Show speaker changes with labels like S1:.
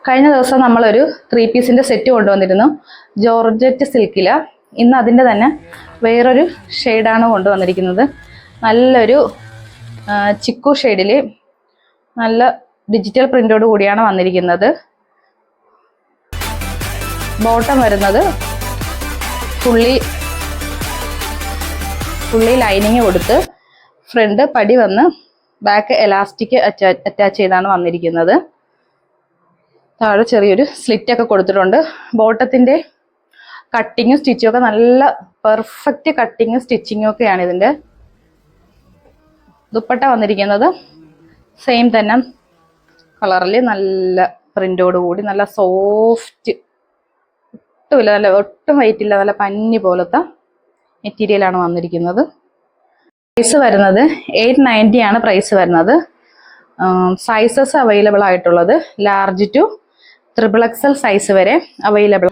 S1: കഴിഞ്ഞ ദിവസം നമ്മളൊരു 3 പീസിൻ്റെ സെറ്റ് കൊണ്ടുവന്നിരുന്നു ജോർജറ്റ് സിൽക്കിൽ. ഇന്ന് അതിൻ്റെ തന്നെ വേറൊരു ഷെയ്ഡാണ് കൊണ്ടുവന്നിരിക്കുന്നത്. നല്ലൊരു ചിക്കു ഷെയ്ഡിൽ നല്ല ഡിജിറ്റൽ പ്രിൻ്റോട് കൂടിയാണ് വന്നിരിക്കുന്നത്. ബോട്ടം വരുന്നത് ഫുള്ളി ലൈനിങ് കൊടുത്ത് ഫ്രണ്ട് പടി വന്ന് ബാക്ക് എലാസ്റ്റിക് അറ്റാച്ച് ചെയ്താണ് വന്നിരിക്കുന്നത്. താഴെ ചെറിയൊരു സ്ലിറ്റ് ഒക്കെ കൊടുത്തിട്ടുണ്ട്. ബോട്ടത്തിൻ്റെ കട്ടിങ്ങും സ്റ്റിച്ചും ഒക്കെ നല്ല പെർഫെക്റ്റ് കട്ടിങ്ങും സ്റ്റിച്ചിങ്ങും ഒക്കെയാണ് ഇതിൻ്റെ. ദുപ്പട്ട വന്നിരിക്കുന്നത് സെയിം തന്നെ കളറിൽ നല്ല പ്രിൻ്റോട് കൂടി നല്ല സോഫ്റ്റ്, ഒട്ടും വെയിറ്റ് ഇല്ല, നല്ല പഞ്ഞി പോലത്തെ മെറ്റീരിയലാണ് വന്നിരിക്കുന്നത്. പ്രൈസ് വരുന്നത് 890 ആണ് പ്രൈസ് വരുന്നത്. സൈസസ് അവൈലബിൾ ആയിട്ടുള്ളത് ലാർജ് ടു XXL സൈസ് വരെ അവൈലബിൾ.